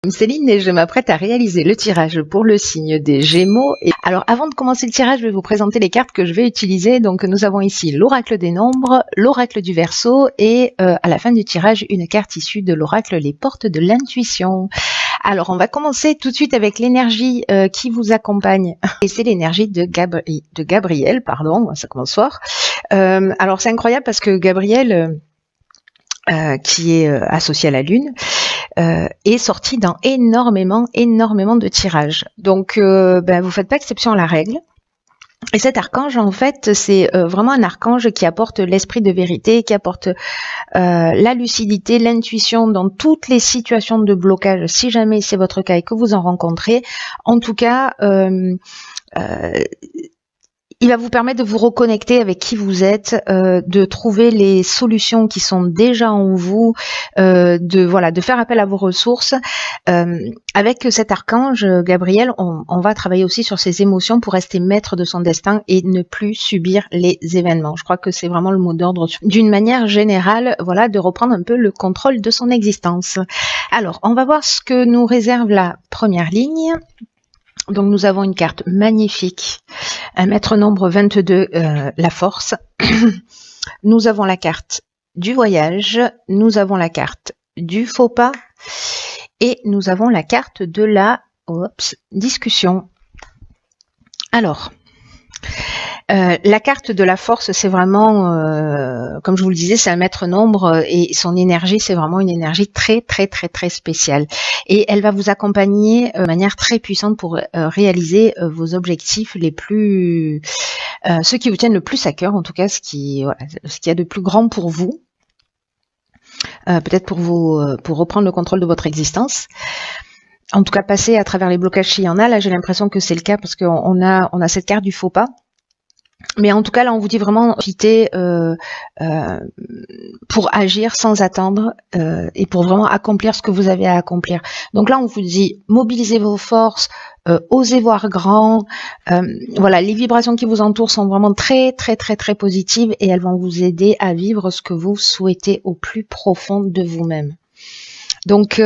Céline et je m'apprête à réaliser le tirage pour le signe des Gémeaux. Et alors, avant de commencer le tirage, je vais vous présenter les cartes que je vais utiliser. Donc, nous avons ici l'oracle des nombres, l'oracle du Verseau et à la fin du tirage, une carte issue de l'oracle Les portes de l'intuition. Alors, on va commencer tout de suite avec l'énergie qui vous accompagne. Et c'est l'énergie de Gabriel, pardon, ça commence fort. Alors, c'est incroyable parce que Gabriel, qui est associé à la Lune, est sorti dans énormément de tirages. Donc, vous faites pas exception à la règle. Et cet archange, en fait, c'est vraiment un archange qui apporte l'esprit de vérité, qui apporte la lucidité, l'intuition dans toutes les situations de blocage, si jamais c'est votre cas et que vous en rencontrez. En tout cas, il va vous permettre de vous reconnecter avec qui vous êtes, de trouver les solutions qui sont déjà en vous, de faire appel à vos ressources. Avec cet archange Gabriel, on va travailler aussi sur ses émotions pour rester maître de son destin et ne plus subir les événements. Je crois que c'est vraiment le mot d'ordre d'une manière générale, voilà, de reprendre un peu le contrôle de son existence. Alors, on va voir ce que nous réserve la première ligne. Donc nous avons une carte magnifique, un maître nombre 22, la force. Nous avons la carte du voyage, nous avons la carte du faux pas et nous avons la carte de la discussion. Alors, la carte de la force, c'est vraiment, comme je vous le disais, c'est un maître nombre et son énergie, c'est vraiment une énergie très spéciale. Et elle va vous accompagner de manière très puissante pour réaliser vos objectifs les plus, ceux qui vous tiennent le plus à cœur, en tout cas ce qui y a de plus grand pour vous. Peut-être pour reprendre le contrôle de votre existence. En tout cas, passer à travers les blocages s'il y en a. Là, j'ai l'impression que c'est le cas parce qu'on a cette carte du faux pas. Mais en tout cas, là, on vous dit vraiment profiter pour agir sans attendre et pour vraiment accomplir ce que vous avez à accomplir. Donc là, on vous dit mobilisez vos forces, osez voir grand. Voilà, les vibrations qui vous entourent sont vraiment très positives et elles vont vous aider à vivre ce que vous souhaitez au plus profond de vous-même. Donc,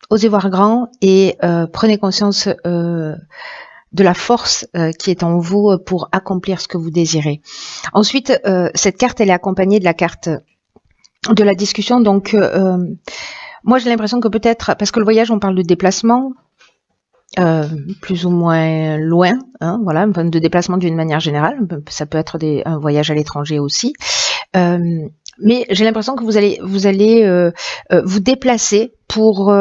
osez voir grand et prenez conscience de la force qui est en vous pour accomplir ce que vous désirez. Ensuite, cette carte, elle est accompagnée de la carte de la discussion. Donc, moi, j'ai l'impression que peut-être, parce que le voyage, on parle de déplacement, plus ou moins loin, hein, voilà, de déplacement d'une manière générale. Ça peut être un voyage à l'étranger aussi. Mais j'ai l'impression que vous allez vous déplacer pour...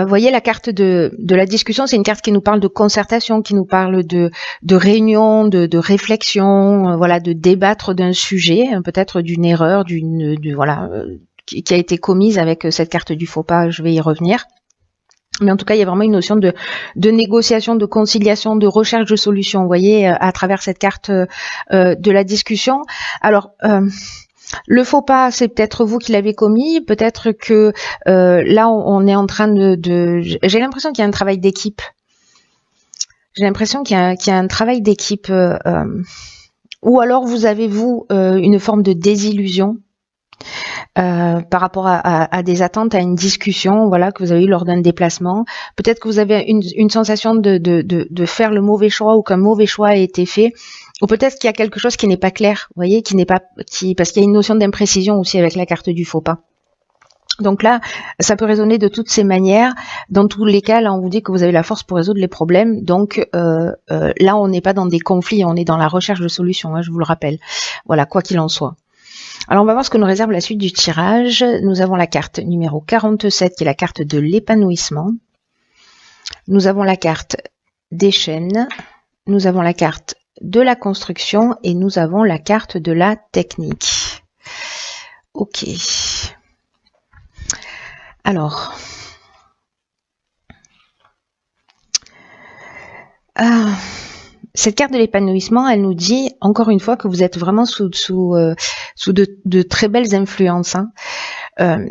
voyez la carte de la discussion, c'est une carte qui nous parle de concertation, qui nous parle de réunion, de réflexion, voilà, de débattre d'un sujet, peut-être d'une erreur, qui a été commise avec cette carte du faux pas. Je vais y revenir. Mais en tout cas, il y a vraiment une notion de négociation, de conciliation, de recherche de solutions, vous voyez, à travers cette carte de la discussion. Alors, le faux pas, c'est peut-être vous qui l'avez commis, peut-être que là, on est en train j'ai l'impression qu'il y a un travail d'équipe. J'ai l'impression qu'il y a un travail d'équipe. Ou alors, vous avez, une forme de désillusion par rapport à des attentes, à une discussion, voilà, que vous avez eu lors d'un déplacement. Peut-être que vous avez une sensation de faire le mauvais choix ou qu'un mauvais choix a été fait. Ou peut-être qu'il y a quelque chose qui n'est pas clair, vous voyez, parce qu'il y a une notion d'imprécision aussi avec la carte du faux pas. Donc là, ça peut résonner de toutes ces manières. Dans tous les cas, là, on vous dit que vous avez la force pour résoudre les problèmes. Donc là, on n'est pas dans des conflits, on est dans la recherche de solutions, hein, je vous le rappelle. Voilà, quoi qu'il en soit. Alors, on va voir ce que nous réserve la suite du tirage. Nous avons la carte numéro 47, qui est la carte de l'épanouissement. Nous avons la carte des chaînes. Nous avons la carte de la construction et nous avons la carte de la technique. Ok. Alors, cette carte de l'épanouissement, elle nous dit encore une fois que vous êtes vraiment sous de très belles influences. Hein.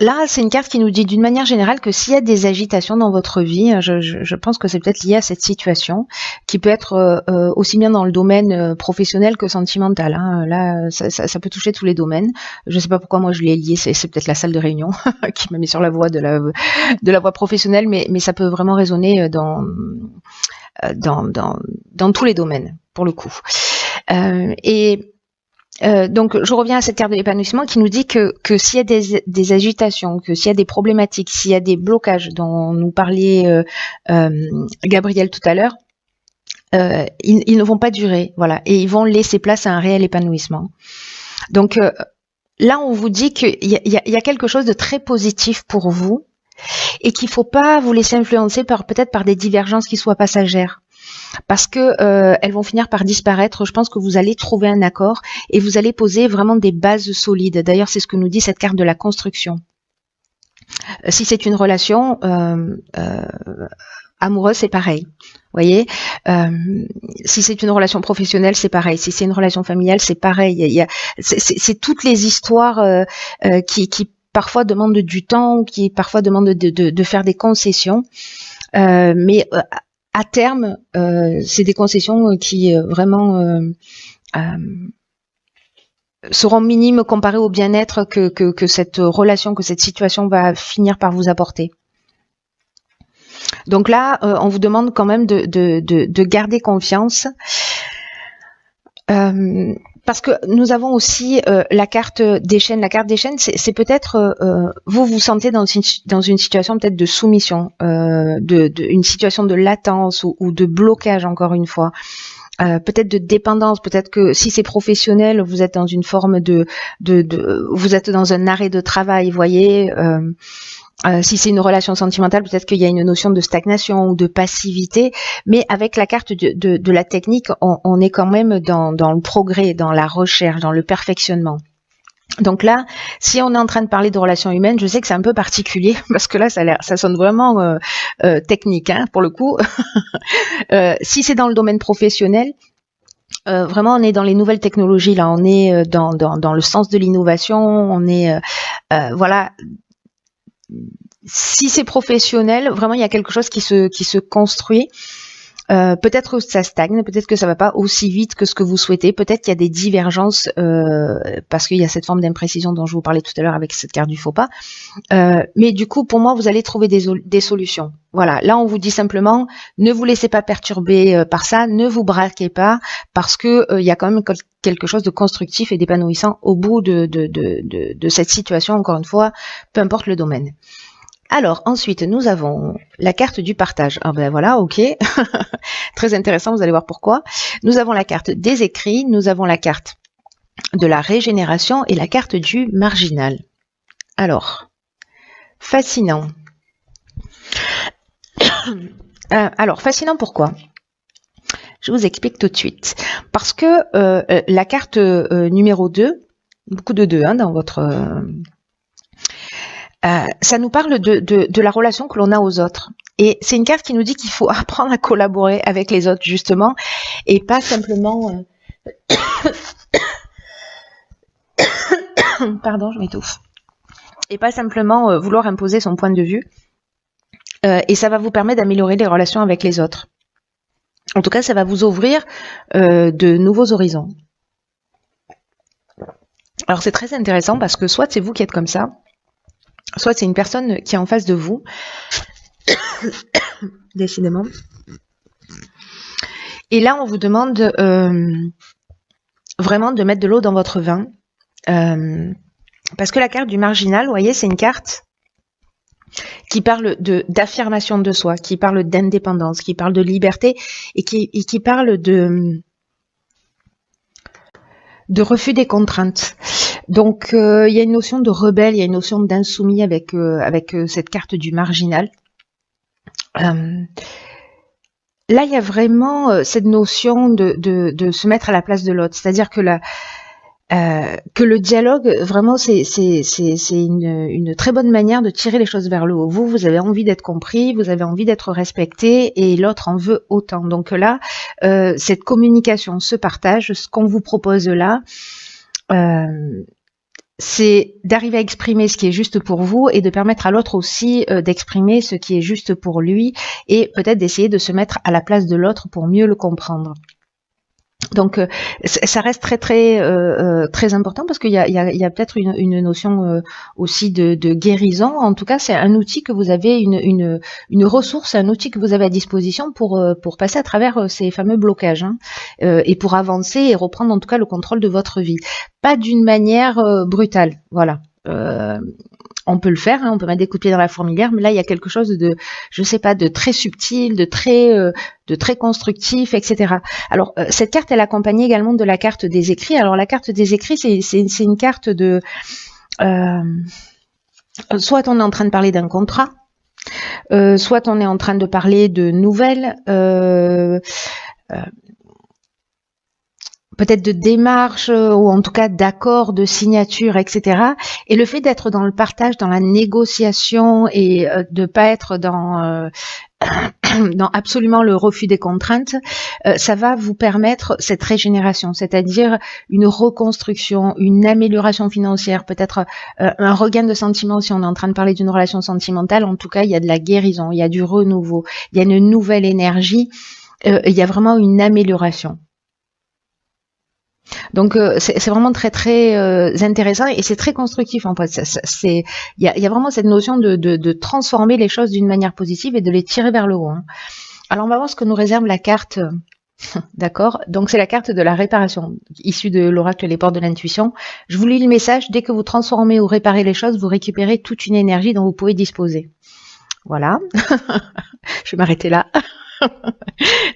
Là, c'est une carte qui nous dit d'une manière générale que s'il y a des agitations dans votre vie, je pense que c'est peut-être lié à cette situation, qui peut être aussi bien dans le domaine professionnel que sentimental. Hein. Là, ça peut toucher tous les domaines. Je ne sais pas pourquoi moi je l'ai lié, c'est peut-être la salle de réunion qui m'a mis sur la voie de la voie professionnelle, mais ça peut vraiment résonner dans tous les domaines, pour le coup. Donc, je reviens à cette carte de l'épanouissement qui nous dit que s'il y a des agitations, que s'il y a des problématiques, s'il y a des blocages dont nous parlait Gabriel tout à l'heure, ils ne vont pas durer, voilà, et ils vont laisser place à un réel épanouissement. Donc là, on vous dit qu'il y a quelque chose de très positif pour vous et qu'il ne faut pas vous laisser influencer peut-être par des divergences qui soient passagères. Parce que elles vont finir par disparaître. Je pense que vous allez trouver un accord et vous allez poser vraiment des bases solides. D'ailleurs, c'est ce que nous dit cette carte de la construction. Si c'est une relation amoureuse, c'est pareil. Vous voyez, si c'est une relation professionnelle, c'est pareil. Si c'est une relation familiale, c'est pareil. C'est toutes les histoires qui parfois demandent du temps, qui parfois demandent de faire des concessions. Mais à terme, c'est des concessions qui vraiment seront minimes comparées au bien-être que cette relation, que cette situation va finir par vous apporter. Donc là, on vous demande quand même de garder confiance. Parce que nous avons aussi la carte des chaînes. La carte des chaînes, c'est peut-être vous vous sentez dans une situation peut-être de soumission, une situation de latence ou de blocage encore une fois. Peut-être de dépendance, peut-être que si c'est professionnel, vous êtes dans une forme vous êtes dans un arrêt de travail, vous voyez. Si c'est une relation sentimentale, peut-être qu'il y a une notion de stagnation ou de passivité, mais avec la carte de la technique, on est quand même dans le progrès, dans la recherche, dans le perfectionnement. Donc là, si on est en train de parler de relations humaines, je sais que c'est un peu particulier, parce que là, ça sonne vraiment technique, hein, pour le coup. Si c'est dans le domaine professionnel, vraiment, on est dans les nouvelles technologies, là, on est dans le sens de l'innovation, on est, voilà. Si c'est professionnel, vraiment il y a quelque chose qui se construit. Peut-être que ça stagne, peut-être que ça va pas aussi vite que ce que vous souhaitez, peut-être qu'il y a des divergences parce qu'il y a cette forme d'imprécision dont je vous parlais tout à l'heure avec cette carte du faux pas. Mais du coup, pour moi, vous allez trouver des solutions. Voilà, là on vous dit simplement, ne vous laissez pas perturber par ça, ne vous braquez pas, parce que il y a quand même quelque chose de constructif et d'épanouissant au bout de cette situation, encore une fois, peu importe le domaine. Alors, ensuite, nous avons la carte du partage. Ah ben voilà, ok. Très intéressant, vous allez voir pourquoi. Nous avons la carte des écrits, nous avons la carte de la régénération et la carte du marginal. Alors, fascinant. Alors, fascinant pourquoi ? Je vous explique tout de suite. Parce que la carte numéro 2, beaucoup de 2 hein, dans votre... ça nous parle de la relation que l'on a aux autres. Et c'est une carte qui nous dit qu'il faut apprendre à collaborer avec les autres, justement, et pas simplement... Pardon, je m'étouffe. Et pas simplement vouloir imposer son point de vue. Et ça va vous permettre d'améliorer les relations avec les autres. En tout cas, ça va vous ouvrir de nouveaux horizons. Alors, c'est très intéressant parce que soit c'est vous qui êtes comme ça, soit c'est une personne qui est en face de vous, décidément. Et là, on vous demande vraiment de mettre de l'eau dans votre vin. Parce que la carte du marginal, vous voyez, c'est une carte qui parle d'affirmation de soi, qui parle d'indépendance, qui parle de liberté et qui parle de refus des contraintes. Donc, il y a une notion de rebelle, il y a une notion d'insoumis avec cette carte du marginal. Là, il y a vraiment cette notion de se mettre à la place de l'autre. C'est-à-dire que le dialogue, vraiment, c'est une très bonne manière de tirer les choses vers le haut. Vous avez envie d'être compris, vous avez envie d'être respecté, et l'autre en veut autant. Donc là, cette communication, ce partage, ce qu'on vous propose là, c'est d'arriver à exprimer ce qui est juste pour vous et de permettre à l'autre aussi d'exprimer ce qui est juste pour lui et peut-être d'essayer de se mettre à la place de l'autre pour mieux le comprendre. Donc ça reste très important parce qu'il y a peut-être une notion aussi de guérison. En tout cas, c'est un outil que vous avez, une ressource, un outil que vous avez à disposition pour passer à travers ces fameux blocages, hein, et pour avancer et reprendre en tout cas le contrôle de votre vie. Pas d'une manière brutale, voilà. On peut le faire, hein, on peut mettre des coups de pied dans la fourmilière, mais là il y a quelque chose de, je sais pas, de très subtil, de très constructif, etc. Alors cette carte, elle est accompagnée également de la carte des écrits. Alors la carte des écrits, c'est une carte de, soit on est en train de parler d'un contrat, soit on est en train de parler de nouvelles. Peut-être de démarches ou en tout cas d'accords, de signatures, etc. Et le fait d'être dans le partage, dans la négociation et de pas être dans absolument le refus des contraintes, ça va vous permettre cette régénération, c'est-à-dire une reconstruction, une amélioration financière, peut-être un regain de sentiments si on est en train de parler d'une relation sentimentale. En tout cas, il y a de la guérison, il y a du renouveau, il y a une nouvelle énergie, il y a vraiment une amélioration. Donc c'est vraiment très intéressant et c'est très constructif en fait. Il y a vraiment cette notion de transformer les choses d'une manière positive et de les tirer vers le haut, hein. Alors on va voir ce que nous réserve la carte. D'accord. Donc c'est la carte de la réparation, issue de l'oracle Les Portes de l'Intuition. Je vous lis le message. Dès que vous transformez ou réparez les choses, vous récupérez toute une énergie dont vous pouvez disposer. Voilà. Je vais m'arrêter là.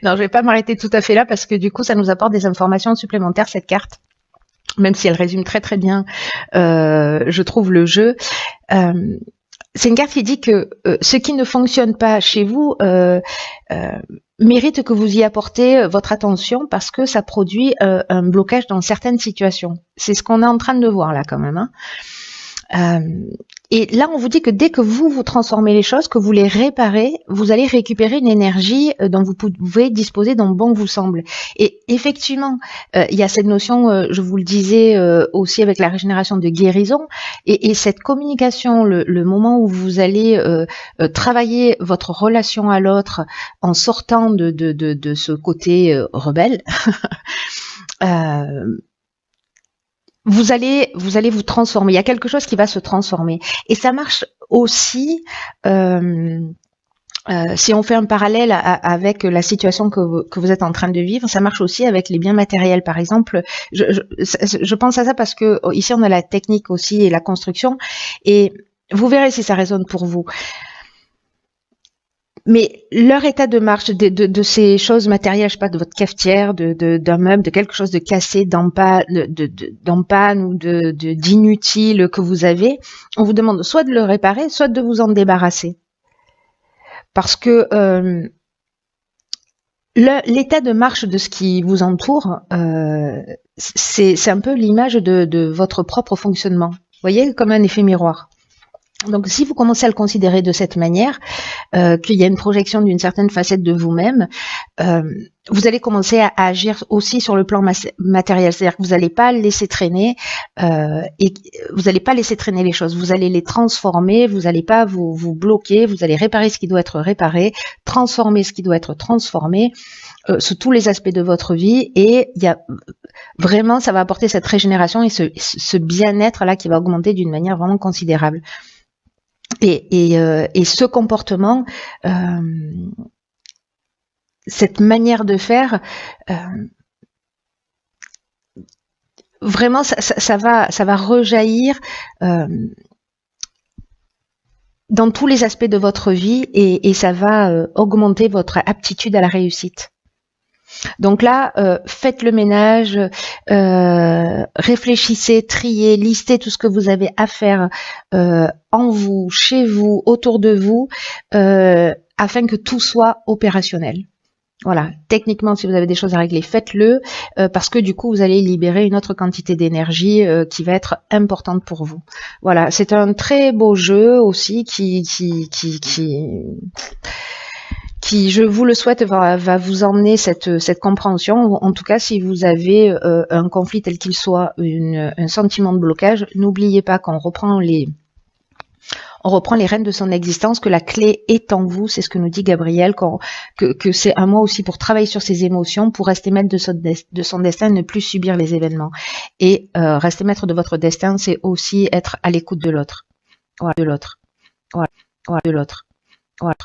Non, je vais pas m'arrêter tout à fait là parce que du coup, ça nous apporte des informations supplémentaires, cette carte. Même si elle résume très bien, je trouve, le jeu. C'est une carte qui dit que ce qui ne fonctionne pas chez vous mérite que vous y apportez votre attention parce que ça produit un blocage dans certaines situations. C'est ce qu'on est en train de voir là quand même, hein. Et là, on vous dit que dès que vous transformez les choses, que vous les réparez, vous allez récupérer une énergie dont vous pouvez disposer dont bon vous semble. Et effectivement, il y a cette notion, je vous le disais aussi avec la régénération, de guérison. Et cette communication, le moment où vous allez travailler votre relation à l'autre en sortant de ce côté rebelle, vous allez vous transformer. Il y a quelque chose qui va se transformer. Et ça marche aussi, si on fait un parallèle avec la situation que vous êtes en train de vivre, ça marche aussi avec les biens matériels. Par exemple, je pense à ça parce que ici on a la technique aussi et la construction. Et vous verrez si ça résonne pour vous. Mais leur état de marche de ces choses matérielles, je sais pas, de votre cafetière, d'un meuble, de quelque chose de cassé, d'en panne ou d'inutile que vous avez, on vous demande soit de le réparer, soit de vous en débarrasser. Parce que l'état de marche de ce qui vous entoure, c'est un peu l'image de votre propre fonctionnement. Vous voyez, comme un effet miroir. Donc, si vous commencez à le considérer de cette manière, qu'il y a une projection d'une certaine facette de vous-même, vous allez commencer à agir aussi sur le plan matériel. C'est-à-dire que vous n'allez pas laisser traîner et vous n'allez pas laisser traîner les choses. Vous allez les transformer. Vous n'allez pas vous bloquer. Vous allez réparer ce qui doit être réparé, transformer ce qui doit être transformé sous tous les aspects de votre vie. Et il y a vraiment, ça va apporter cette régénération et ce bien-être là qui va augmenter d'une manière vraiment considérable. Et ce comportement, cette manière de faire, vraiment, ça va rejaillir dans tous les aspects de votre vie et ça va augmenter votre aptitude à la réussite. Donc là, faites le ménage, réfléchissez, triez, listez tout ce que vous avez à faire en vous, chez vous, autour de vous, afin que tout soit opérationnel. Voilà, techniquement, si vous avez des choses à régler, faites-le, parce que du coup, vous allez libérer une autre quantité d'énergie qui va être importante pour vous. Voilà, c'est un très beau jeu aussi qui qui, je vous le souhaite, va vous emmener cette compréhension. En tout cas, si vous avez un conflit tel qu'il soit, un sentiment de blocage, n'oubliez pas qu'on reprend les rênes de son existence, que la clé est en vous, c'est ce que nous dit Gabriel, que c'est un mois aussi pour travailler sur ses émotions, pour rester maître de son destin et ne plus subir les événements. Et rester maître de votre destin, c'est aussi être à l'écoute de l'autre. Voilà, de l'autre. Voilà, de l'autre. Voilà.